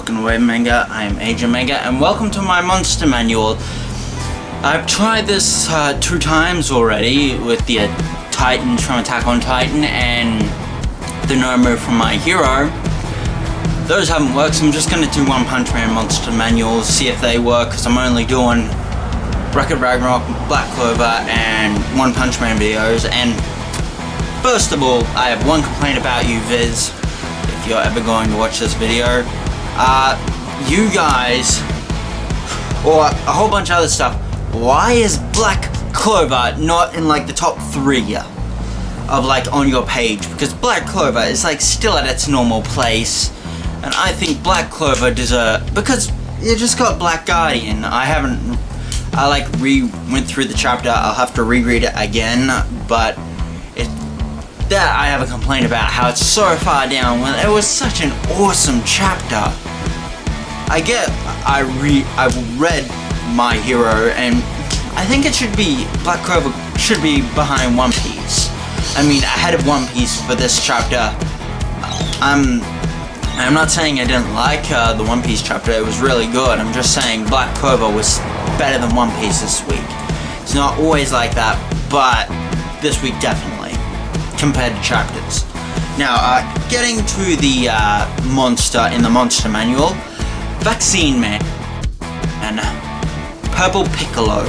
Welcome to Wave Manga, I am Agent Manga, and welcome to my monster manual. I've tried this 2 times already with the Titans from Attack on Titan and the no move from My Hero. Those haven't worked, so I'm just going to do One Punch Man monster manuals, see if they work, because I'm only doing Record Ragnarok, Black Clover, and One Punch Man videos. And first of all, I have one complaint about you, Viz, if you're ever going to watch this video. You guys, or a whole bunch of other stuff, why is Black Clover not in like the top 3 of like on your page? Because Black Clover is like still at its normal place, and I think Black Clover because you just got Black Guardian. I like went through the chapter. I'll have to reread it again, but that I have a complaint about how it's so far down when it was such an awesome chapter. I read My Hero, and I think Black Clover should be behind One Piece. I mean, ahead of One Piece for this chapter. I'm not saying I didn't like the One Piece chapter, it was really good. I'm just saying Black Clover was better than One Piece this week. It's not always like that, but this week definitely, compared to chapters. Now, getting to the monster in the monster manual, Vaccine Man and Purple Piccolo.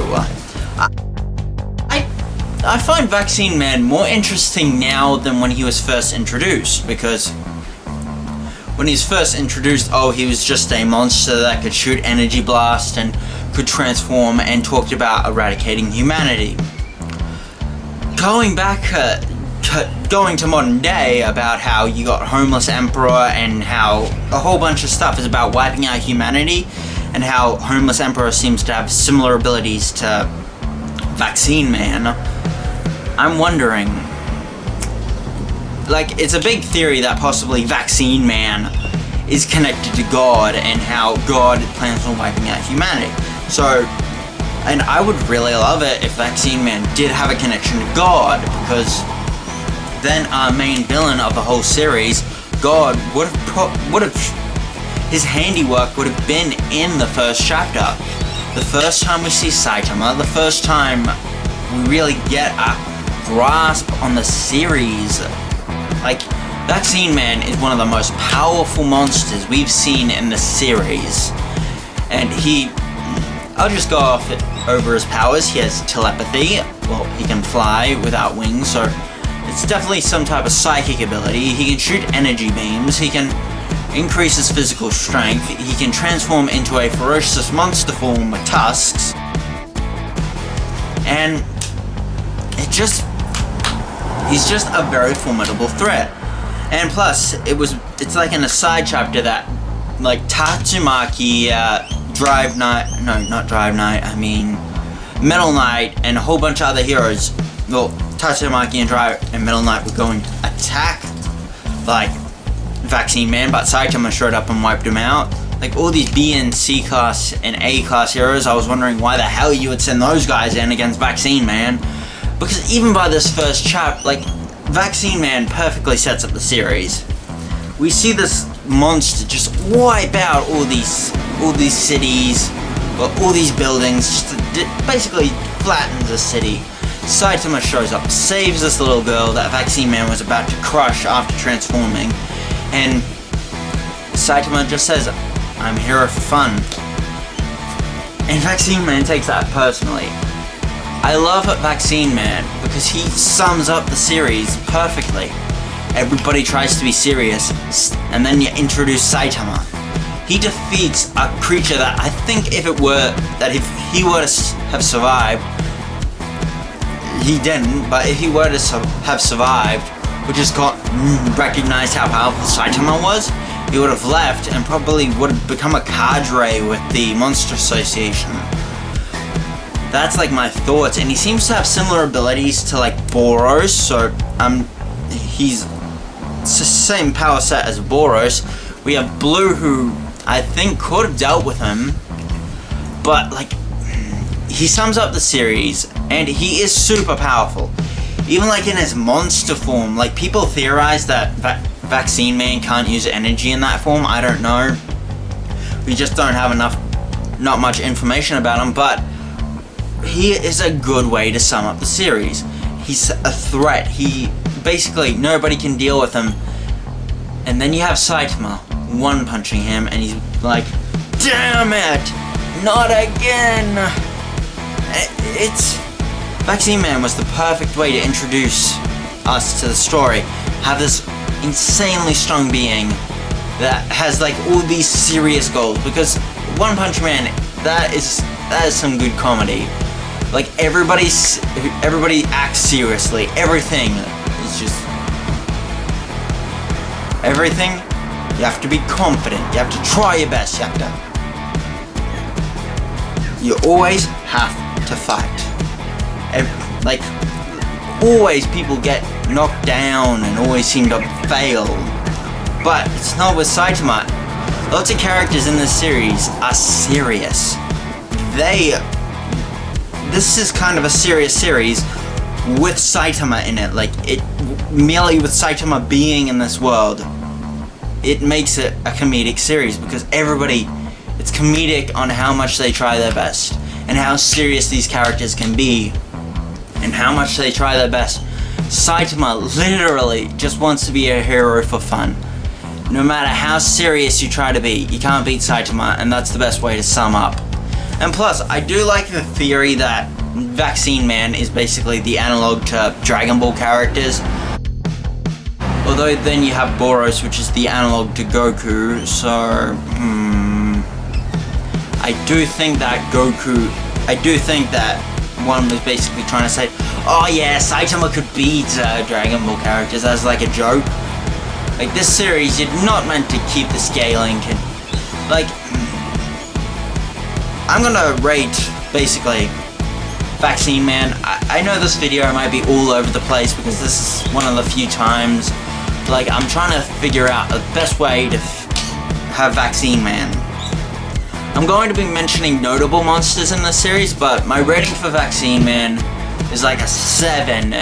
I find Vaccine Man more interesting now than when he was first introduced, because when he was first introduced, he was just a monster that could shoot energy blast and could transform and talked about eradicating humanity. Going to modern day, about how you got Homeless Emperor and how a whole bunch of stuff is about wiping out humanity, and how Homeless Emperor seems to have similar abilities to Vaccine Man. I'm wondering, like, it's a big theory that possibly Vaccine Man is connected to God and how God plans on wiping out humanity. So, and I would really love it if Vaccine Man did have a connection to God, because then our main villain of the whole series, God, his handiwork would have been in the first chapter. The first time we see Saitama, the first time we really get a grasp on the series. Like, Vaccine Man is one of the most powerful monsters we've seen in the series. And I'll just go over his powers. He has telepathy. Well, he can fly without wings, so it's definitely some type of psychic ability. He can shoot energy beams. He can increase his physical strength. He can transform into a ferocious monster form with tusks. And he's just a very formidable threat. And plus, it's like in a side chapter that, like, Tatsumaki, Metal Knight, and a whole bunch of other heroes, well, Tatsumaki and Metal Knight were going to attack, like, Vaccine Man, but Saitama showed up and wiped him out. Like, all these B and C class and A class heroes, I was wondering why the hell you would send those guys in against Vaccine Man. Because even by this first chapter, like, Vaccine Man perfectly sets up the series. We see this monster just wipe out all these cities, all these buildings, just basically flattens a city. Saitama shows up, saves this little girl that Vaccine Man was about to crush after transforming, and Saitama just says, "I'm here for fun." And Vaccine Man takes that personally. I love Vaccine Man because he sums up the series perfectly. Everybody tries to be serious, and then you introduce Saitama. He defeats a creature that I think if he were to have survived, he didn't, but if he were to have survived, which just recognized how powerful Saitama was, he would have left and probably would have become a cadre with the Monster Association. That's like my thoughts, and he seems to have similar abilities to like Boros, so he's the same power set as Boros. We have Blue, who I think could have dealt with him, but like, he sums up the series, and he is super powerful. Even like in his monster form, like people theorize that Vaccine Man can't use energy in that form. I don't know. We just don't have not much information about him, but he is a good way to sum up the series. He's a threat. Basically, nobody can deal with him. And then you have Saitama one-punching him, and he's like, damn it, not again. Vaccine Man was the perfect way to introduce us to the story. Have this insanely strong being that has like all these serious goals, because One Punch Man, that is some good comedy. Like everybody acts seriously. Everything is just everything. You have to be confident. You have to try your best. You always have to fight. Like always, people get knocked down and always seem to fail. But it's not with Saitama. Lots of characters in this series are serious. This is kind of a serious series with Saitama in it. Like, merely with Saitama being in this world, it makes it a comedic series, because it's comedic on how much they try their best, and how serious these characters can be, and how much they try their best. Saitama literally just wants to be a hero for fun. No matter how serious you try to be, you can't beat Saitama, and that's the best way to sum up. And plus, I do like the theory that Vaccine Man is basically the analog to Dragon Ball characters. Although then you have Boros, which is the analog to Goku, so I do think that one was basically trying to say, oh yeah, Saitama could beat Dragon Ball characters as like a joke. Like, this series, you're not meant to keep the scaling. Like, I'm gonna rate, basically, Vaccine Man. I know this video might be all over the place, because this is one of the few times, like, I'm trying to figure out the best way to have Vaccine Man. I'm going to be mentioning notable monsters in this series, but my rating for Vaccine Man is like a 7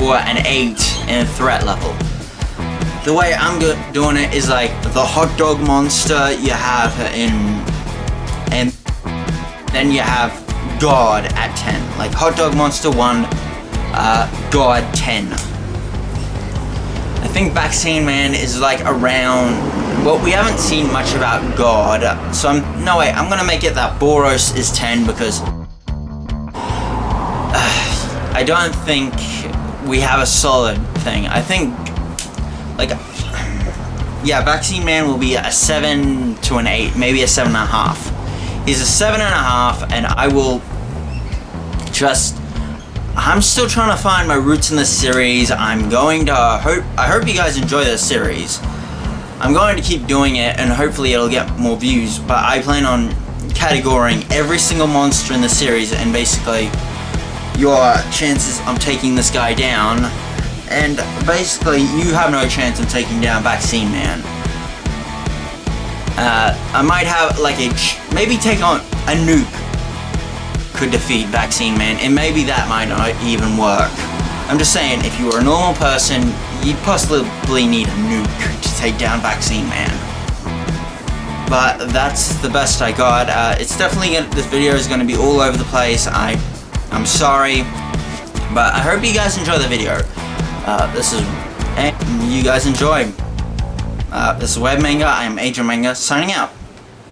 or an 8 in threat level. The way I'm doing it is like the hot dog monster you have and then you have God at 10. Like hot dog monster 1, God 10. I think Vaccine Man is like around, well, we haven't seen much about God, so I'm gonna make it that Boros is 10, because I don't think we have a solid thing. I think, like, yeah, Vaccine Man will be a 7 to an 8, maybe a 7.5. He's a 7.5, and I'm still trying to find my roots in this series. I hope you guys enjoy this series. I'm going to keep doing it, and hopefully it'll get more views, but I plan on categorizing every single monster in the series, and basically your chances of taking this guy down, and basically you have no chance of taking down Vaccine Man. I might have like maybe take on a nuke could defeat Vaccine Man, and maybe that might not even work. I'm just saying, if you were a normal person, you'd possibly need a nuke to take down Vaccine Man. But that's the best I got. It's definitely this video is going to be all over the place. I'm sorry, but I hope you guys enjoy the video. And you guys enjoy. This is Web Manga. I am Agent Manga signing out.